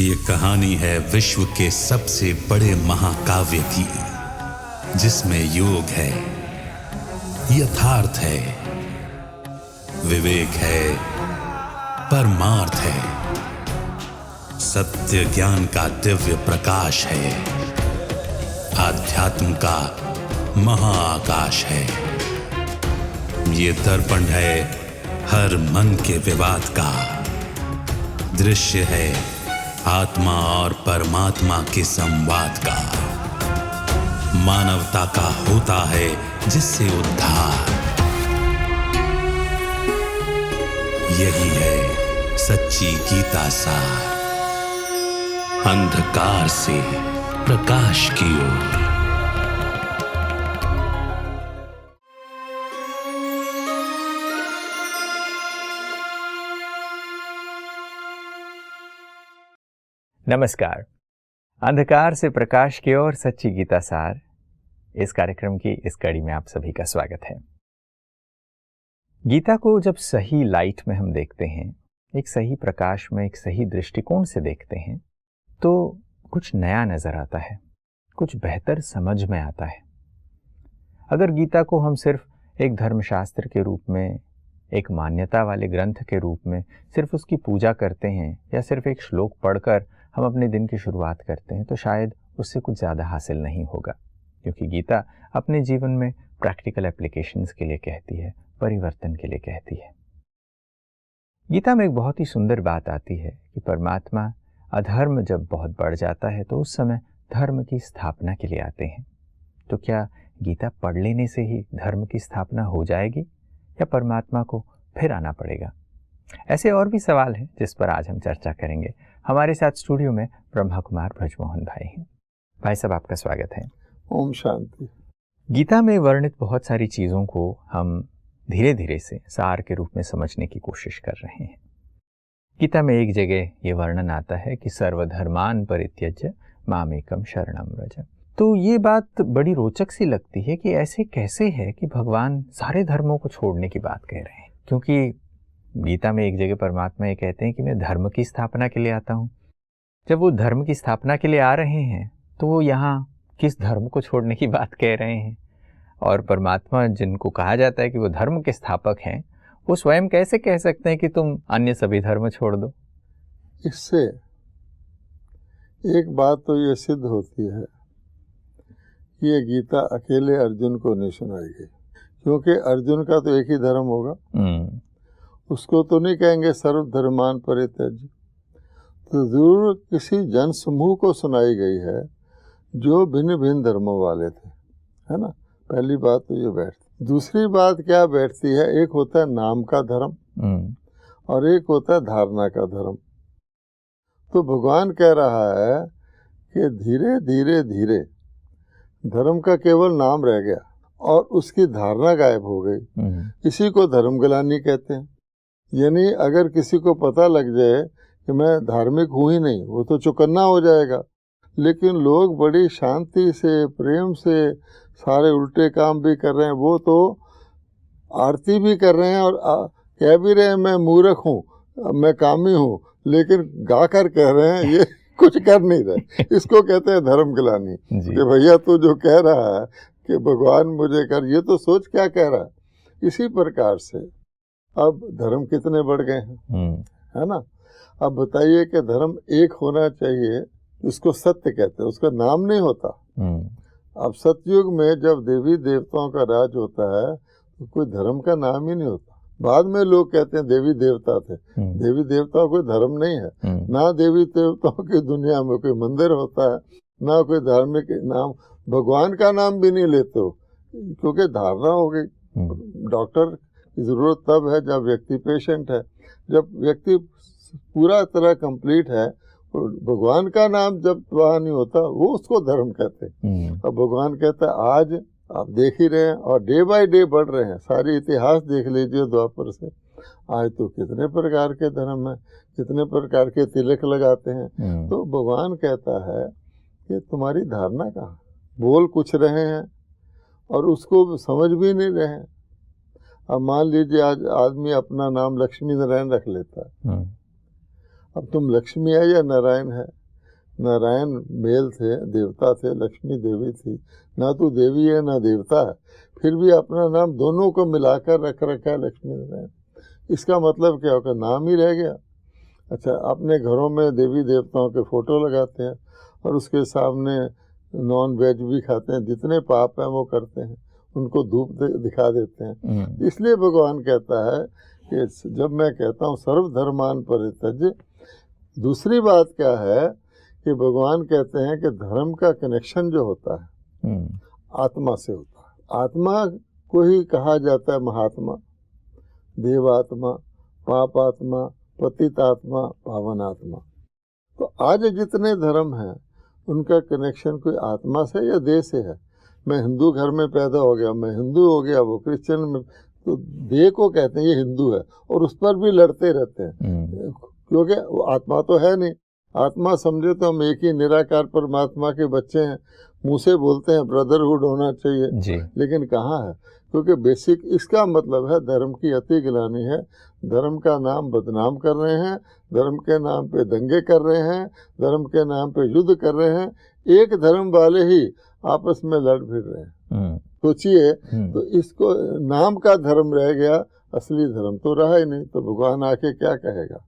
ये कहानी है विश्व के सबसे बड़े महाकाव्य की, जिसमें योग है, यथार्थ है, विवेक है, परमार्थ है, सत्य ज्ञान का दिव्य प्रकाश है, आध्यात्म का महाआकाश है। ये दर्पण है हर मन के विवाद का, दृश्य है आत्मा और परमात्मा के संवाद का, मानवता का होता है जिससे उद्धार। यही है सच्ची गीता सार, अंधकार से प्रकाश की ओर। नमस्कार। अंधकार से प्रकाश की ओर सच्ची गीता सार, इस कार्यक्रम की इस कड़ी में आप सभी का स्वागत है। गीता को जब सही लाइट में हम देखते हैं, एक सही प्रकाश में, एक सही दृष्टिकोण से देखते हैं, तो कुछ नया नजर आता है, कुछ बेहतर समझ में आता है। अगर गीता को हम सिर्फ एक धर्मशास्त्र के रूप में, एक मान्यता वाले ग्रंथ के रूप में सिर्फ उसकी पूजा करते हैं, या सिर्फ एक श्लोक पढ़कर हम अपने दिन की शुरुआत करते हैं, तो शायद उससे कुछ ज़्यादा हासिल नहीं होगा। क्योंकि गीता अपने जीवन में प्रैक्टिकल एप्लीकेशंस के लिए कहती है, परिवर्तन के लिए कहती है। गीता में एक बहुत ही सुंदर बात आती है कि परमात्मा अधर्म जब बहुत बढ़ जाता है तो उस समय धर्म की स्थापना के लिए आते हैं। तो क्या गीता पढ़ लेने से ही धर्म की स्थापना हो जाएगी, या परमात्मा को फिर आना पड़ेगा? ऐसे और भी सवाल हैं जिस पर आज हम चर्चा करेंगे। हमारे साथ स्टूडियो में ब्रह्मा कुमार ब्रजमोहन भाई हैं। भाई साहब, आपका स्वागत है। ओम शांति। गीता में वर्णित बहुत सारी चीज़ों को हम धीरे धीरे से सार के रूप में समझने की कोशिश कर रहे हैं। गीता में एक जगह ये वर्णन आता है कि सर्वधर्मान परित्यज्य मामेकम शरणम व्रज। तो ये बात बड़ी रोचक सी लगती है कि ऐसे कैसे है कि भगवान सारे धर्मों को छोड़ने की बात कह रहे हैं। क्योंकि गीता में एक जगह परमात्मा ये कहते हैं कि मैं धर्म की स्थापना के लिए आता हूँ। जब वो धर्म की स्थापना के लिए आ रहे हैं तो वो यहाँ किस धर्म को छोड़ने की बात कह रहे हैं? और परमात्मा जिनको कहा जाता है कि वो धर्म के स्थापक हैं, वो स्वयं कैसे कह सकते हैं कि तुम अन्य सभी धर्म छोड़ दो? इससे एक बात तो ये सिद्ध होती है कि ये गीता अकेले अर्जुन को नहीं सुनाई गई, क्योंकि अर्जुन का तो एक ही धर्म होगा। उसको तो नहीं कहेंगे सर्वधर्मान परित्यज्य। तो जरूर किसी जन समूह को सुनाई गई है जो भिन्न भिन्न धर्मों वाले थे, है ना। पहली बात तो ये बैठती। दूसरी बात क्या बैठती है, एक होता है नाम का धर्म और एक होता है धारणा का धर्म। तो भगवान कह रहा है कि धीरे धीरे धीरे धर्म का केवल नाम रह गया और उसकी धारणा गायब हो गई। इसी को धर्म ग्लानि कहते हैं। यानी अगर किसी को पता लग जाए कि मैं धार्मिक हूँ ही नहीं, वो तो चौकन्ना हो जाएगा। लेकिन लोग बड़ी शांति से, प्रेम से सारे उल्टे काम भी कर रहे हैं। वो तो आरती भी कर रहे हैं और कह भी रहे हैं मैं मूर्ख हूँ, मैं कामी हूँ, लेकिन गा कर कह रहे हैं ये कुछ कर नहीं रहे। इसको कहते हैं धर्म ग्लानि। कि भैया तू जो कह रहा है कि भगवान मुझे कर, ये तो सोच क्या कह रहा है। इसी प्रकार से अब धर्म कितने बढ़ गए हैं, है ना। अब बताइए कि धर्म एक होना चाहिए, उसको सत्य कहते हैं, उसका नाम नहीं होता। अब सतयुग में जब देवी देवताओं का राज होता है तो कोई धर्म का नाम ही नहीं होता। बाद में लोग कहते हैं देवी देवता थे। देवी देवताओं कोई धर्म नहीं है। ना देवी देवताओं की दुनिया में कोई मंदिर होता है, ना कोई धार्मिक नाम। भगवान का नाम भी नहीं लेते हो, क्योंकि धारणा हो गई। डॉक्टर की जरूरत तब है जब व्यक्ति पेशेंट है। जब व्यक्ति पूरा तरह कंप्लीट है, भगवान का नाम जब वहाँ नहीं होता, वो उसको धर्म कहते हैं। अब भगवान कहता है आज आप देख ही रहे हैं और डे बाय डे बढ़ रहे हैं। सारी इतिहास देख लीजिए द्वापर से आज तो कितने प्रकार के धर्म हैं, कितने प्रकार के तिलक लगाते हैं। तो भगवान कहता है कि तुम्हारी धारणा कहाँ, बोल कुछ रहे हैं और उसको समझ भी नहीं रहे हैं। अब मान लीजिए आज आदमी अपना नाम लक्ष्मी नारायण रख लेता है। अब तुम लक्ष्मी है या नारायण है? नारायण मेल थे, देवता थे, लक्ष्मी देवी थी। ना तू देवी है ना देवता है, फिर भी अपना नाम दोनों को मिलाकर रख रखा है लक्ष्मी नारायण। इसका मतलब क्या होगा? नाम ही रह गया। अच्छा, अपने घरों में देवी देवताओं के फोटो लगाते हैं और उसके सामने नॉन वेज भी खाते हैं, जितने पाप हैं वो करते हैं, उनको धूप दिखा देते हैं। इसलिए भगवान कहता है कि जब मैं कहता हूँ सर्वधर्मान परित्यज्य, दूसरी बात क्या है कि भगवान कहते हैं कि धर्म का कनेक्शन जो होता है आत्मा से होता है। आत्मा को ही कहा जाता है महात्मा, देवात्मा, पापात्मा, पतितात्मा, पावनात्मा। तो आज जितने धर्म हैं उनका कनेक्शन कोई आत्मा से या देह से है। मैं हिंदू घर में पैदा हो गया, मैं हिंदू हो गया, वो क्रिश्चियन में, तो देह को कहते हैं ये हिंदू है, और उस पर भी लड़ते रहते हैं क्योंकि वो आत्मा तो है नहीं। आत्मा समझे तो हम एक ही निराकार परमात्मा के बच्चे हैं, मुंह से बोलते हैं ब्रदरहुड होना चाहिए जी। लेकिन कहाँ है? क्योंकि बेसिक इसका मतलब है धर्म की अति गिलानी है, धर्म का नाम बदनाम कर रहे हैं, धर्म के नाम पे दंगे कर रहे हैं, धर्म के नाम पे युद्ध कर रहे हैं, एक धर्म वाले ही आपस में लड़ भिड़ रहे हैं। सोचिए, तो इसको नाम का धर्म रह गया, असली धर्म तो रहा ही नहीं। तो भगवान आके क्या कहेगा?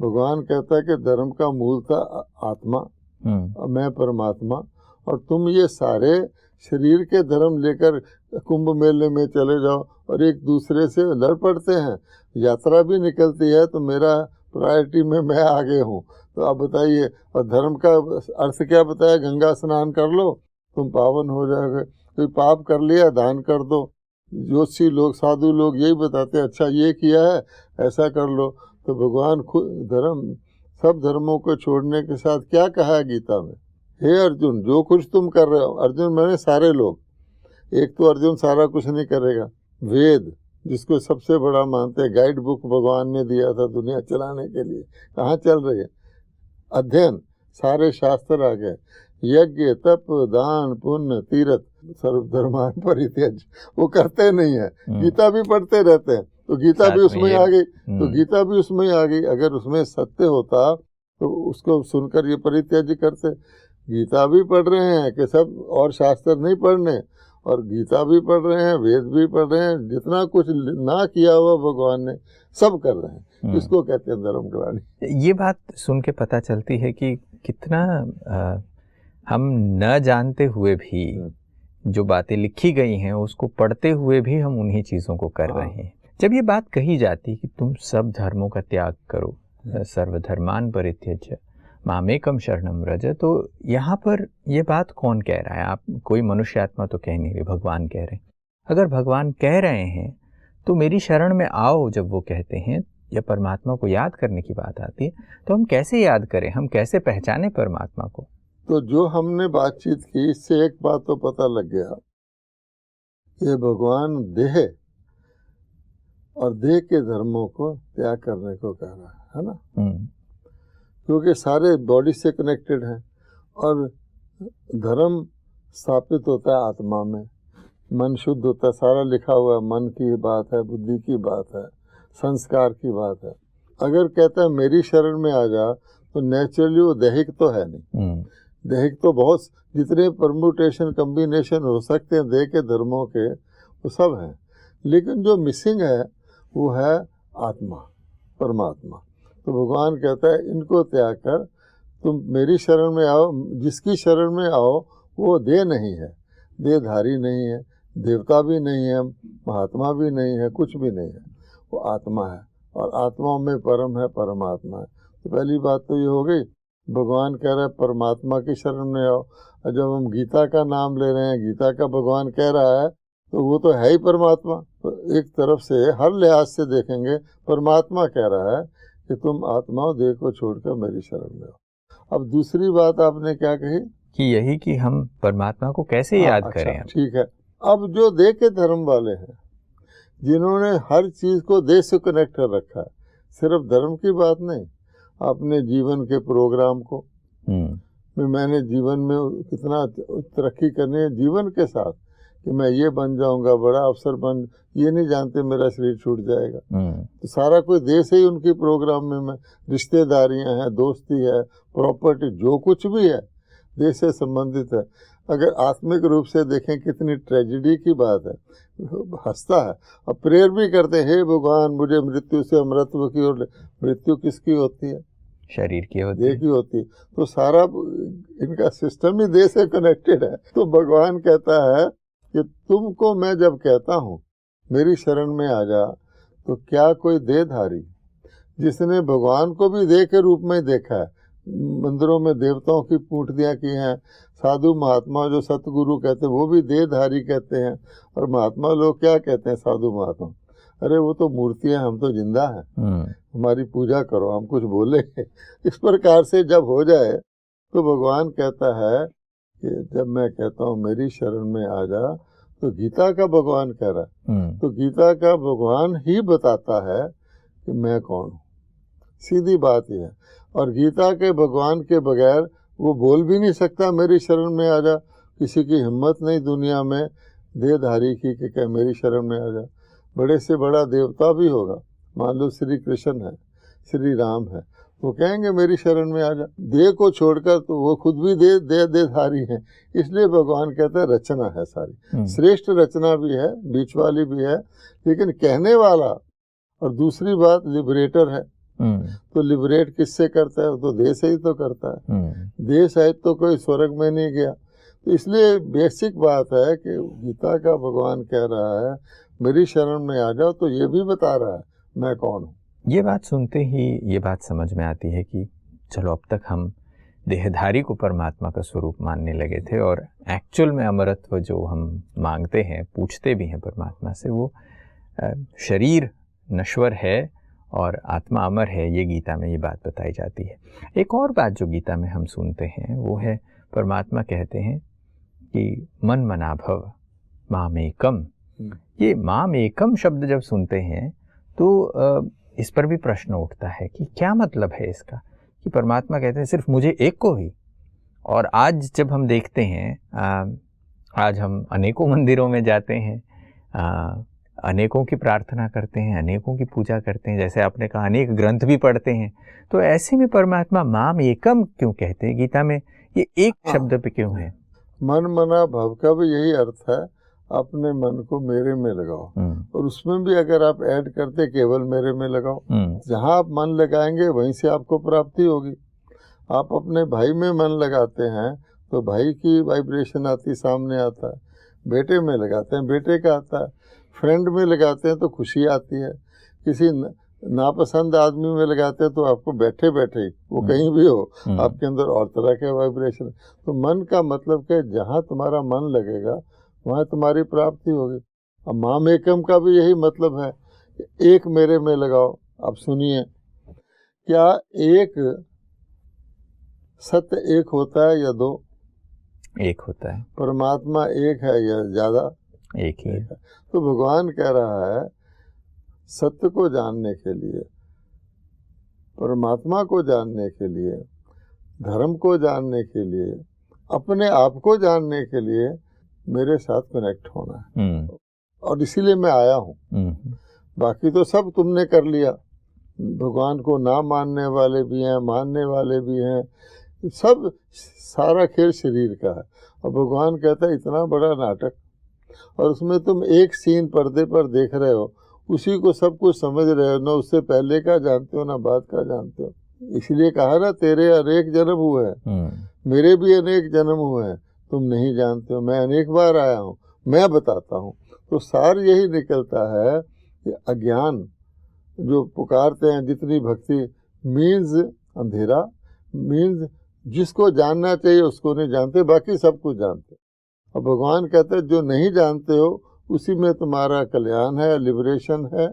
भगवान कहता है कि धर्म का मूल था आत्मा, मैं परमात्मा, और तुम ये सारे शरीर के धर्म लेकर कुंभ मेले में चले जाओ और एक दूसरे से लड़ पड़ते हैं। यात्रा भी निकलती है तो मेरा प्रायोरिटी में मैं आगे हूँ। तो आप बताइए, और धर्म का अर्थ क्या बताया? गंगा स्नान कर लो तुम पावन हो जाओगे, कोई पाप कर लिया दान कर दो। ज्योतिषी लोग, साधु लोग यही बताते हैं, अच्छा ये किया है ऐसा कर लो। तो भगवान खुद धर्म, सब धर्मों को छोड़ने के साथ क्या कहा है गीता में? हे अर्जुन, जो कुछ तुम कर रहे हो, अर्जुन मैंने सारे लोग, एक तो अर्जुन सारा कुछ नहीं करेगा। वेद, जिसको सबसे बड़ा मानते हैं, गाइड बुक भगवान ने दिया था दुनिया चलाने के लिए, कहाँ चल रही है? अध्ययन, सारे शास्त्र आ गए, यज्ञ, तप, दान, पुण्य, तीर्थ, सर्वधर्मान परित्यज्य, वो करते नहीं है। गीता भी पढ़ते रहते हैं, तो गीता भी उसमें आ गई, तो गीता भी उसमें आ गई। अगर उसमें सत्य होता तो उसको सुनकर ये परित्यज्य करते। गीता भी पढ़ रहे हैं कि सब और शास्त्र नहीं पढ़ने, और गीता भी पढ़ रहे हैं, वेद भी पढ़ रहे हैं, जितना कुछ ना किया हुआ भगवान ने सब कर रहे हैं। इसको कहते हैं धर्म ग्लानि। ये बात सुन के पता चलती है कि कितना हम न जानते हुए भी जो बातें लिखी गई हैं उसको पढ़ते हुए भी हम उन्हीं चीज़ों को कर रहे हैं। जब ये बात कही जाती कि तुम सब धर्मों का त्याग करो, सर्वधर्मान परित्यज्य मामेकम शरणम व्रज, तो यहाँ पर ये बात कौन कह रहा है? आप कोई मनुष्य आत्मा तो कह नहीं रहे, भगवान कह रहे हैं। अगर भगवान कह रहे हैं तो मेरी शरण में आओ, जब वो कहते हैं या परमात्मा को याद करने की बात आती है, तो हम कैसे याद करें, हम कैसे पहचाने परमात्मा को? तो जो हमने बातचीत की, इससे एक बात तो पता लग गया, ये भगवान देह और देह के धर्मों को त्याग करने को कह रहा है ना? क्योंकि सारे बॉडी से कनेक्टेड हैं, और धर्म स्थापित होता है आत्मा में, मन शुद्ध होता है, सारा लिखा हुआ है, मन की बात है, बुद्धि की बात है, संस्कार की बात है। अगर कहता है मेरी शरण में आ जा, तो नेचुरली वो दैहिक तो है नहीं। दैहिक तो बहुत, जितने परम्यूटेशन कम्बिनेशन हो सकते हैं देह के धर्मों के, वो सब हैं, लेकिन जो मिसिंग है वो है आत्मा, परमात्मा। तो भगवान कहता है इनको त्याग कर तुम मेरी शरण में आओ। जिसकी शरण में आओ वो देह नहीं है, देहधारी नहीं है, देवता भी नहीं है, महात्मा भी नहीं है, कुछ भी नहीं है, वो आत्मा है, और आत्मा में परम है, परमात्मा है। तो पहली बात तो ये हो गई, भगवान कह रहा है परमात्मा की शरण में आओ। और जब हम गीता का नाम ले रहे हैं, गीता का भगवान कह रहा है, तो वो तो है ही परमात्मा। तो एक तरफ से हर लिहाज से देखेंगे परमात्मा कह रहा है कि तुम आत्मा और देह को छोड़कर मेरी शरण में आओ। अब दूसरी बात आपने क्या कही कि यही कि हम परमात्मा को कैसे याद करें। ठीक है। अब जो देह के धर्म वाले हैं, जिन्होंने हर चीज़ को देह से कनेक्ट कर रखा है, सिर्फ धर्म की बात नहीं, अपने जीवन के प्रोग्राम को, मैंने जीवन में कितना तरक्की करनी है जीवन के साथ, कि मैं ये बन जाऊंगा, बड़ा अफसर बन, ये नहीं जानते मेरा शरीर छूट जाएगा। तो सारा कोई देश ही उनकी प्रोग्राम में रिश्तेदारियां हैं, दोस्ती है, प्रॉपर्टी, जो कुछ भी है देश से संबंधित है। अगर आत्मिक रूप से देखें कितनी ट्रेजिडी की बात है, हंसता है। अब प्रेयर भी करते हैं, हे भगवान मुझे मृत्यु से अमरत्व की ओर। मृत्यु किसकी होती है? शरीर की होती देह की होती है। तो सारा इनका सिस्टम ही देह से कनेक्टेड है। तो भगवान कहता है कि तुमको मैं जब कहता हूँ मेरी शरण में आ जा, तो क्या कोई देहधारी जिसने भगवान को भी देह के रूप में देखा है, मंदिरों में देवताओं की मूर्तियां की हैं, साधु महात्मा जो सतगुरु कहते हैं वो भी देहधारी कहते हैं, और महात्मा लोग क्या कहते हैं साधु महात्मा, अरे वो तो मूर्तियां, हम तो जिंदा हैं, हमारी पूजा करो, हम कुछ बोले। इस प्रकार से जब हो जाए तो भगवान कहता है कि जब मैं कहता हूँ मेरी शरण में आ जा, तो गीता का भगवान कह रहा है, तो गीता का भगवान ही बताता है कि मैं कौन हूँ। सीधी बात यह है। और गीता के भगवान के बगैर वो बोल भी नहीं सकता मेरी शरण में आ जा। किसी की हिम्मत नहीं दुनिया में देहधारी की कि कह मेरी शरण में आ जा। बड़े से बड़ा देवता भी होगा, मान लो श्री कृष्ण है, श्री राम है, वो कहेंगे मेरी शरण में आ जा। देह को छोड़कर तो वो खुद भी देहधारी हैं। इसलिए भगवान कहते हैं रचना है सारी, श्रेष्ठ रचना भी है, बीच वाली भी है, लेकिन कहने वाला और दूसरी बात लिबरेटर है। तो लिबरेट किससे करता है? तो देह से ही तो करता है। देह सहित तो कोई स्वर्ग में नहीं गया। तो इसलिए बेसिक बात है कि गीता का भगवान कह रहा है मेरी शरण में आ जाओ, तो ये भी बता रहा है मैं कौन हूँ। ये बात सुनते ही ये बात समझ में आती है कि चलो अब तक हम देहधारी को परमात्मा का स्वरूप मानने लगे थे, और एक्चुअल में अमरत्व जो हम मांगते हैं, पूछते भी हैं परमात्मा से, वो शरीर नश्वर है और आत्मा अमर है। ये गीता में ये बात बताई जाती है। एक और बात जो गीता में हम सुनते हैं वो है परमात्मा कहते हैं कि मन मना भव मामेकम। ये मामेकम शब्द जब सुनते हैं तो इस पर भी प्रश्न उठता है कि क्या मतलब है इसका, कि परमात्मा कहते हैं सिर्फ मुझे एक को ही। और आज जब हम देखते हैं, आज हम अनेकों मंदिरों में जाते हैं, अनेकों की प्रार्थना करते हैं, अनेकों की पूजा करते हैं, जैसे आपने कहा अनेक ग्रंथ भी पढ़ते हैं, तो ऐसे में परमात्मा माम एकम क्यों कहते हैं? गीता में ये एक शब्द पे क्यों है? मन मना भव का भी यही अर्थ है, अपने मन को मेरे में लगाओ। और उसमें भी अगर आप ऐड करते केवल मेरे में लगाओ, जहाँ आप मन लगाएंगे वहीं से आपको प्राप्ति होगी। आप अपने भाई में मन लगाते हैं तो भाई की वाइब्रेशन आती, सामने आता है। बेटे में लगाते हैं बेटे का आता है। फ्रेंड में लगाते हैं तो खुशी आती है। किसी नापसंद आदमी में लगाते हैं तो आपको बैठे बैठे ही, वो कहीं भी हो, आपके अंदर और तरह के वाइब्रेशन। तो मन का मतलब कि जहाँ तुम्हारा मन लगेगा वहाँ तुम्हारी प्राप्ति होगी। अब माम एकम का भी यही मतलब है, एक मेरे में लगाओ। अब सुनिए, क्या एक सत्य एक होता है या दो? एक होता है। परमात्मा एक है या ज्यादा? एक ही है। तो भगवान कह रहा है सत्य को जानने के लिए, परमात्मा को जानने के लिए, धर्म को जानने के लिए, अपने आप को जानने के लिए मेरे साथ कनेक्ट होना है। और इसीलिए मैं आया हूँ। बाकी तो सब तुमने कर लिया। भगवान को ना मानने वाले भी हैं, मानने वाले भी हैं, सब सारा खेल शरीर का है। और भगवान कहता है इतना बड़ा नाटक, और उसमें तुम एक सीन पर्दे पर देख रहे हो, उसी को सब कुछ समझ रहे हो, ना उससे पहले का जानते हो ना बाद का जानते हो। इसलिए कहा ना तेरे अनेक जन्म हुए हैं, मेरे भी अनेक जन्म हुए हैं, तुम नहीं जानते हो। मैं अनेक बार आया हूँ, मैं बताता हूँ। तो सार यही निकलता है कि अज्ञान जो पुकारते हैं, जितनी भक्ति मीन्स अंधेरा, मीन्स जिसको जानना चाहिए उसको नहीं जानते, बाकी सब कुछ जानते। और भगवान कहते हैं जो नहीं जानते हो उसी में तुम्हारा कल्याण है, लिबरेशन है।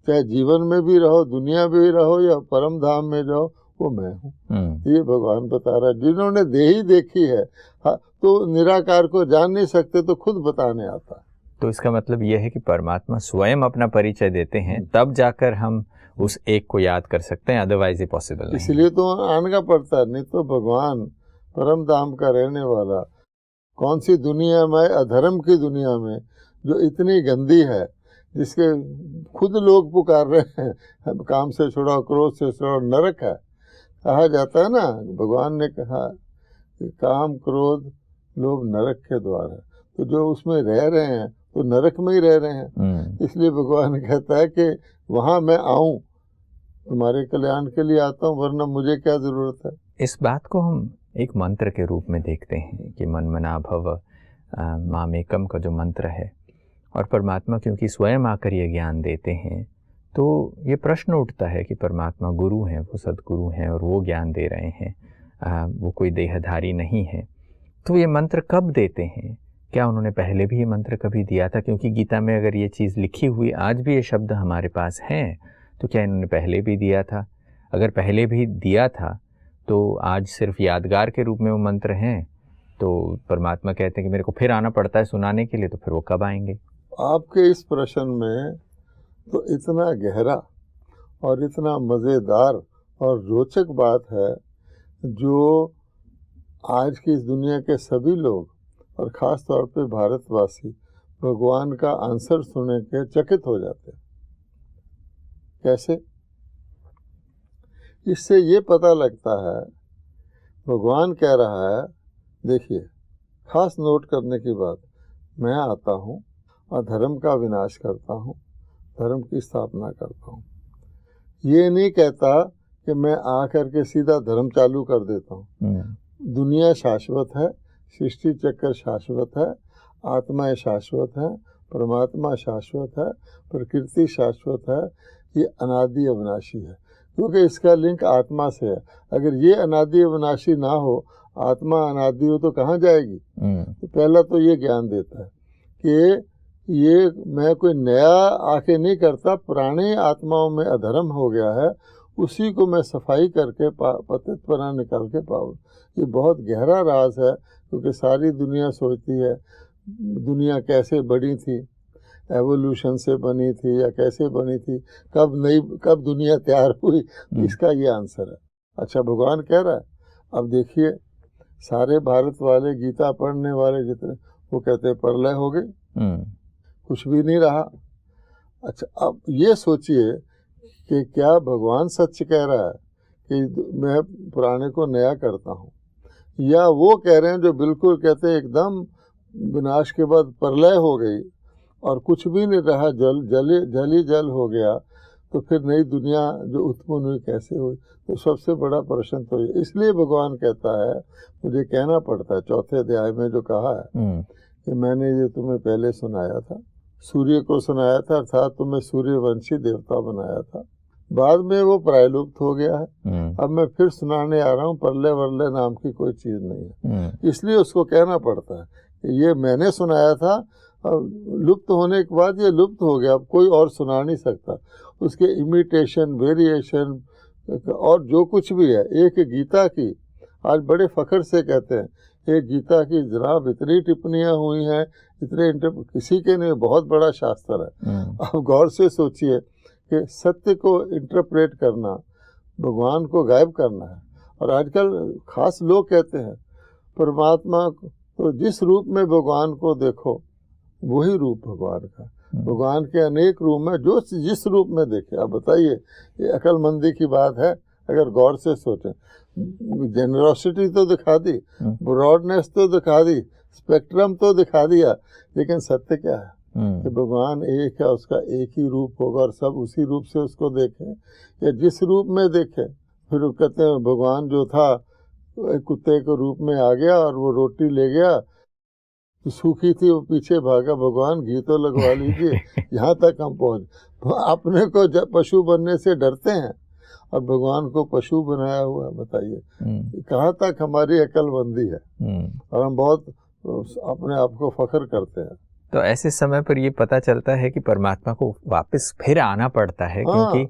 चाहे जीवन में भी रहो, दुनिया में भी रहो, या परम धाम में जाओ, वो मैं हूँ। ये भगवान बता रहा है। जिन्होंने देही देखी है, हाँ, तो निराकार को जान नहीं सकते, तो खुद बताने आता है। तो इसका मतलब यह है कि परमात्मा स्वयं अपना परिचय देते हैं, तब जाकर हम उस एक को याद कर सकते हैं, अदरवाइज ये पॉसिबल नहीं। इसलिए तो आने का पड़ता है, नहीं तो भगवान परम धाम का रहने वाला कौन सी दुनिया में, अधर्म की दुनिया में जो इतनी गंदी है, जिसके खुद लोग पुकार रहे हैं काम से छुड़ाओ, क्रोध से छुड़ाओ, नरक है। कहा जाता है ना, भगवान ने कहा कि काम क्रोध लोभ नरक के द्वार है। तो जो उसमें रह रहे हैं तो नरक में ही रह रहे हैं। इसलिए भगवान कहता है कि वहाँ मैं आऊँ, तुम्हारे कल्याण के लिए आता हूँ, वरना मुझे क्या जरूरत है। इस बात को हम एक मंत्र के रूप में देखते हैं कि मन मना भव मामेकम का जो मंत्र है, और परमात्मा क्योंकि स्वयं आकर ये ज्ञान देते हैं, तो ये प्रश्न उठता है कि परमात्मा गुरु हैं, वो सदगुरु हैं और वो ज्ञान दे रहे हैं, वो कोई देहधारी नहीं है। तो ये मंत्र कब देते हैं? क्या उन्होंने पहले भी ये मंत्र कभी दिया था? क्योंकि गीता में अगर ये चीज़ लिखी हुई, आज भी ये शब्द हमारे पास हैं, तो क्या इन्होंने पहले भी दिया था? अगर पहले भी दिया था तो आज सिर्फ यादगार के रूप में वो मंत्र हैं, तो परमात्मा कहते हैं कि मेरे को फिर आना पड़ता है सुनाने के लिए, तो फिर वो कब आएंगे? आपके इस प्रश्न में तो इतना गहरा और इतना मज़ेदार और रोचक बात है, जो आज की इस दुनिया के सभी लोग और ख़ास तौर पे भारतवासी भगवान का आंसर सुनने के चकित हो जाते हैं। कैसे? इससे ये पता लगता है, भगवान कह रहा है, देखिए खास नोट करने की बात, मैं आता हूँ और धर्म का विनाश करता हूँ, धर्म की स्थापना करता हूँ। ये नहीं कहता कि मैं आकर के सीधा धर्म चालू कर देता हूँ। दुनिया शाश्वत है, सृष्टि चक्र शाश्वत है, आत्माएं शाश्वत है, परमात्मा शाश्वत है, प्रकृति शाश्वत है, ये अनादि अविनाशी है, क्योंकि इसका लिंक आत्मा से है। अगर ये अनादि अविनाशी ना हो, आत्मा अनादि हो, तो कहाँ जाएगी? तो पहला तो ये ज्ञान देता है कि ये मैं कोई नया आके नहीं करता, पुराने आत्माओं में अधर्म हो गया है, उसी को मैं सफाई करके पतितपना निकाल के पाऊँ। ये बहुत गहरा राज है, क्योंकि सारी दुनिया सोचती है दुनिया कैसे बनी थी, एवोल्यूशन से बनी थी या कैसे बनी थी, कब दुनिया तैयार हुई। इसका ये आंसर है। अच्छा, भगवान कह रहा है, अब देखिए सारे भारत वाले, गीता पढ़ने वाले जितने, वो कहते हैं प्रलय हो गई, कुछ भी नहीं रहा। अच्छा, अब ये सोचिए कि क्या भगवान सच कह रहा है कि मैं पुराने को नया करता हूँ, या वो कह रहे हैं जो बिल्कुल कहते हैं एकदम विनाश के बाद प्रलय हो गई और कुछ भी नहीं रहा, जल हो गया, तो फिर नई दुनिया जो उत्पन्न हुई कैसे हुई? तो सबसे बड़ा प्रश्न तो ये। इसलिए भगवान कहता है, मुझे कहना पड़ता है, चौथे अध्याय में जो कहा है कि मैंने ये तुम्हें पहले सुनाया था, सूर्य को सुनाया था, अर्थात तुम्हें सूर्यवंशी देवता बनाया था, बाद में वो प्रायलुप्त हो गया है। अब मैं फिर सुनाने आ रहा हूँ, प्रलय वर्लय नाम की कोई चीज़ नहीं है। इसलिए उसको कहना पड़ता है कि ये मैंने सुनाया था, लुप्त होने के बाद ये लुप्त हो गया, अब कोई और सुना नहीं सकता। उसके इमिटेशन, वेरिएशन और जो कुछ भी है, एक गीता की आज बड़े फख्र से कहते हैं, एक गीता की जनाब इतनी टिप्पणियाँ हुई हैं, इतने किसी के नहीं, बहुत बड़ा शास्त्र है। अब गौर से सोचिए कि सत्य को इंटरप्रेट करना, भगवान को गायब करना है। और आजकल खास लोग कहते हैं परमात्मा तो जिस रूप में भगवान को देखो वही रूप भगवान का। भगवान के अनेक रूप में, जो जिस रूप में देखे। अब बताइए, ये अक्लमंदी की बात है अगर गौर से सोचें। जेनरोसिटी तो दिखा दी, ब्रॉडनेस तो दिखा दी, स्पेक्ट्रम तो दिखा दिया, लेकिन सत्य क्या है कि भगवान एक है, उसका एक ही रूप होगा और सब उसी रूप से उसको देखें, या जिस रूप में देखें। फिर वो कहते हैं भगवान जो था कुत्ते के रूप में आ गया और वो रोटी ले गया, तो सूखी थी, वो पीछे भागा, भगवान घी तो लगवा लीजिए। यहाँ तक हम पहुँच, अपने को जब पशु बनने से डरते हैं और भगवान को पशु बनाया हुआ। बताइए कहाँ तक हमारी अक्लमंदी है। और हम बहुत अपने आप को फख्र करते हैं। तो ऐसे समय पर ये पता चलता है कि परमात्मा को वापस फिर आना पड़ता है, क्योंकि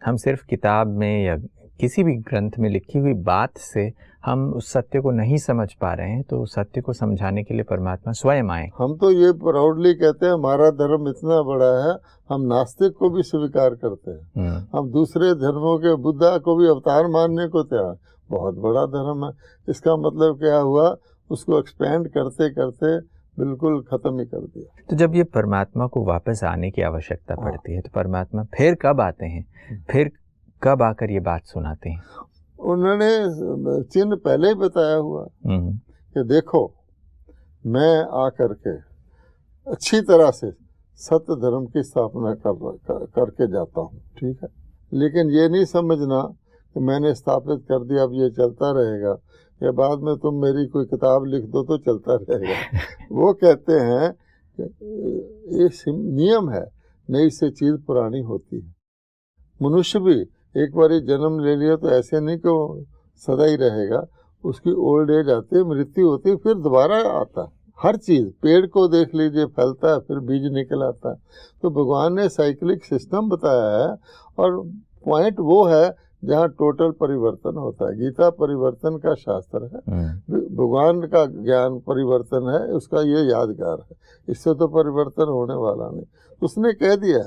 हम सिर्फ किताब में या किसी भी ग्रंथ में लिखी हुई बात से हम उस सत्य को नहीं समझ पा रहे हैं। तो सत्य को समझाने के लिए परमात्मा स्वयं आए। हम तो ये प्राउडली कहते हैं हमारा धर्म इतना बड़ा है, हम नास्तिक को भी स्वीकार करते हैं। हम दूसरे धर्मों के बुद्धा को भी अवतार मानने को तैयार। बहुत बड़ा धर्म है। इसका मतलब क्या हुआ, उसको एक्सपेंड करते करते बिल्कुल खत्म ही कर दिया। तो जब ये परमात्मा को वापस आने की आवश्यकता पड़ती है तो परमात्मा फिर कब आते हैं, फिर कब आकर ये बात सुनाते हैं? उन्होंने चिन्ह पहले ही बताया हुआ कि देखो मैं आकर के अच्छी तरह से सत्य धर्म की स्थापना करके जाता हूँ, ठीक है, लेकिन ये नहीं समझना कि मैंने स्थापित कर दिया अब ये चलता रहेगा, या बाद में तुम मेरी कोई किताब लिख दो तो चलता रहेगा। वो कहते हैं कि ये नियम है, नई से चीज़ पुरानी होती है। मनुष्य भी एक बार जन्म ले लिया तो ऐसे नहीं कि वो सदा ही रहेगा, उसकी ओल्ड एज आती है, मृत्यु होती है, फिर दोबारा आता है। हर चीज़, पेड़ को देख लीजिए, फैलता है फिर बीज निकल आता है। तो भगवान ने साइक्लिक सिस्टम बताया है, और पॉइंट वो है जहाँ टोटल परिवर्तन होता है। गीता परिवर्तन का शास्त्र है, भगवान का ज्ञान परिवर्तन है, उसका ये यादगार है, इससे तो परिवर्तन होने वाला नहीं। उसने कह दिया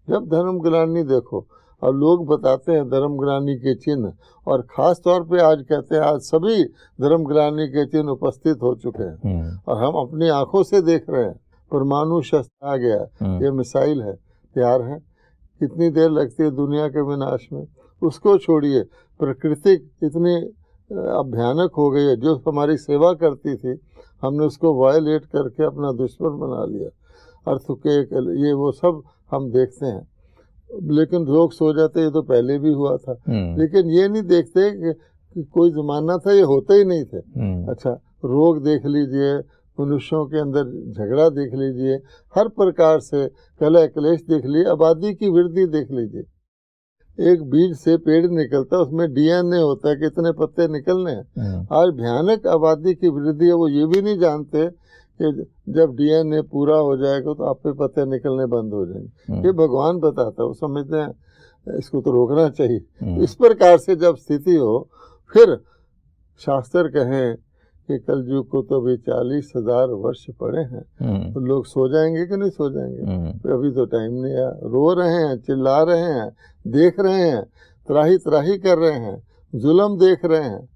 जब धर्मग्लानि देखो, और लोग बताते हैं धर्मग्लानि के चिन्ह, और ख़ास तौर पे आज कहते हैं आज सभी धर्मग्लानि के चिन्ह उपस्थित हो चुके हैं, और हम अपनी आंखों से देख रहे हैं। परमाणु शस्त्र आ गया, ये मिसाइल है, तैयार है। कितनी देर लगती है दुनिया के विनाश में? उसको छोड़िए, प्रकृति इतनी भयानक हो गई है, जो हमारी सेवा करती थी हमने उसको वायलेट करके अपना दुश्मन बना लिया। अर्थ के ये वो सब हम देखते हैं, लेकिन लोग सो जाते ये तो पहले भी हुआ था, लेकिन ये नहीं देखते कि कोई ज़माना था ये होते ही नहीं थे। अच्छा, रोग देख लीजिए, मनुष्यों के अंदर झगड़ा देख लीजिए, हर प्रकार से कलह क्लेश देख लीजिए, आबादी की वृद्धि देख लीजिए। एक बीज से पेड़ निकलता है, उसमें डीएनए होता है, कितने पत्ते निकलने हैं। आज भयानक आबादी की वृद्धि है, वो ये भी नहीं जानते कि जब डीएनए पूरा हो जाएगा तो आपके पत्ते निकलने बंद हो जाएंगे। ये भगवान बताता है, वो समझते हैं इसको तो रोकना चाहिए। इस प्रकार से जब स्थिति हो, फिर शास्त्र कहें कि कलयुग को तो अभी 40,000 वर्ष पड़े हैं, तो लोग सो जाएंगे कि नहीं सो जाएंगे? तो अभी तो टाइम नहीं है। रो रहे हैं, चिल्ला रहे हैं, देख रहे हैं, त्राही त्राही कर रहे हैं, जुल्म देख रहे हैं,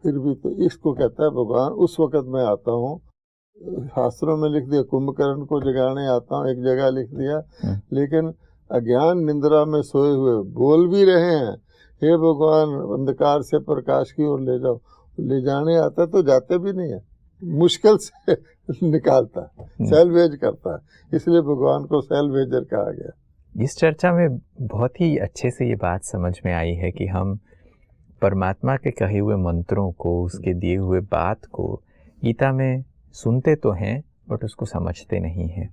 फिर भी तो इसको कहता है भगवान उस वक़्त मैं आता हूँ। शास्त्रों में लिख दिया कुंभकर्ण को जगाने आता हूँ, एक जगह लिख दिया, लेकिन अज्ञान निंद्रा में सोए हुए बोल भी रहे हैं, हे भगवान अंधकार से प्रकाश की ओर ले जाओ। ले जाने आता तो जाते भी नहीं है, मुश्किल से निकालता है, सेल्वेज करता है, इसलिए भगवान को सेल्वेजर कहा गया। इस चर्चा में बहुत ही अच्छे से ये बात समझ में आई है कि हम परमात्मा के कहे हुए मंत्रों को, उसके दिए हुए बात को गीता में सुनते तो हैं बट उसको समझते नहीं हैं।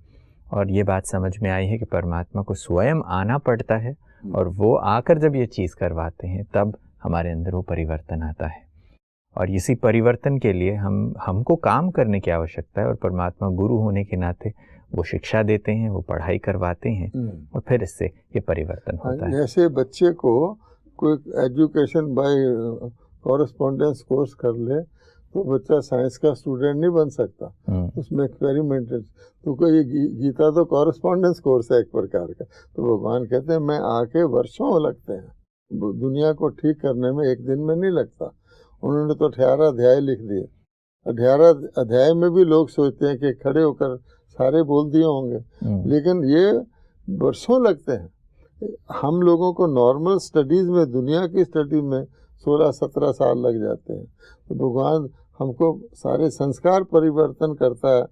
और ये बात समझ में आई है कि परमात्मा को स्वयं आना पड़ता है, और वो आकर जब ये चीज़ करवाते हैं तब हमारे अंदर वो परिवर्तन आता है। और इसी परिवर्तन के लिए हमको काम करने की आवश्यकता है, और परमात्मा गुरु होने के नाते वो शिक्षा देते हैं, वो पढ़ाई करवाते हैं, और फिर इससे ये परिवर्तन होता है। जैसे बच्चे को कोई एजुकेशन बाय कॉरेस्पॉन्डेंस कोर्स कर ले तो बच्चा साइंस का स्टूडेंट नहीं बन सकता, उसमें एक्सपेरिमेंटेड। तो कोई गीता तो कॉरेस्पॉन्डेंस कोर्स है एक प्रकार का। तो भगवान कहते हैं मैं आके वर्षों लगते हैं, दुनिया को ठीक करने में एक दिन में नहीं लगता। उन्होंने तो 18 अध्याय लिख दिए। 18 अध्याय में भी लोग सोचते हैं कि खड़े होकर सारे बोल दिए होंगे, लेकिन ये वर्षों लगते हैं। हम लोगों को नॉर्मल स्टडीज़ में, दुनिया की स्टडी में 16-17 साल लग जाते हैं। तो भगवान हमको सारे संस्कार परिवर्तन करता है,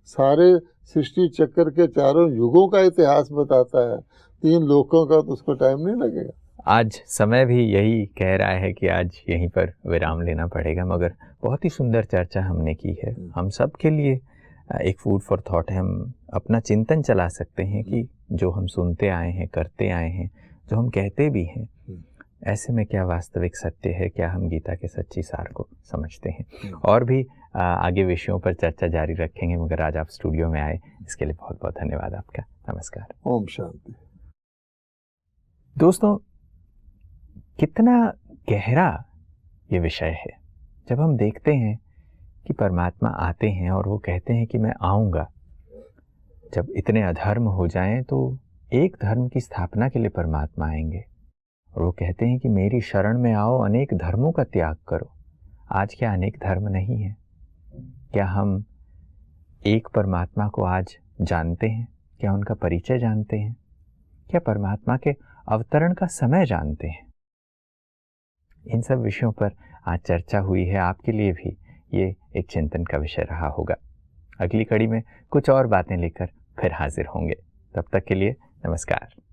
सारे सृष्टि चक्र के चारों युगों का इतिहास बताता है, 3 लोकों का, तो उसको टाइम नहीं लगेगा। आज समय भी यही कह रहा है कि आज यहीं पर विराम लेना पड़ेगा, मगर बहुत ही सुंदर चर्चा हमने की है। हम सब के लिए एक फूड फॉर थॉट है। हम अपना चिंतन चला सकते हैं कि जो हम सुनते आए हैं, करते आए हैं, जो हम कहते भी हैं, ऐसे में क्या वास्तविक सत्य है, क्या हम गीता के सच्ची सार को समझते हैं। और भी आगे विषयों पर चर्चा जारी रखेंगे, मगर आज आप स्टूडियो में आए, इसके लिए बहुत बहुत धन्यवाद आपका। नमस्कार। ओम शांति। दोस्तों, कितना गहरा ये विषय है। जब हम देखते हैं कि परमात्मा आते हैं और वो कहते हैं कि मैं आऊँगा, जब इतने अधर्म हो जाएं तो एक धर्म की स्थापना के लिए परमात्मा आएंगे, और वो कहते हैं कि मेरी शरण में आओ, अनेक धर्मों का त्याग करो। आज क्या अनेक धर्म नहीं है? क्या हम एक परमात्मा को आज जानते हैं? क्या उनका परिचय जानते हैं? क्या परमात्मा के अवतरण का समय जानते हैं? इन सब विषयों पर आज चर्चा हुई है। आपके लिए भी ये एक चिंतन का विषय रहा होगा। अगली कड़ी में कुछ और बातें लेकर फिर हाजिर होंगे। तब तक के लिए नमस्कार।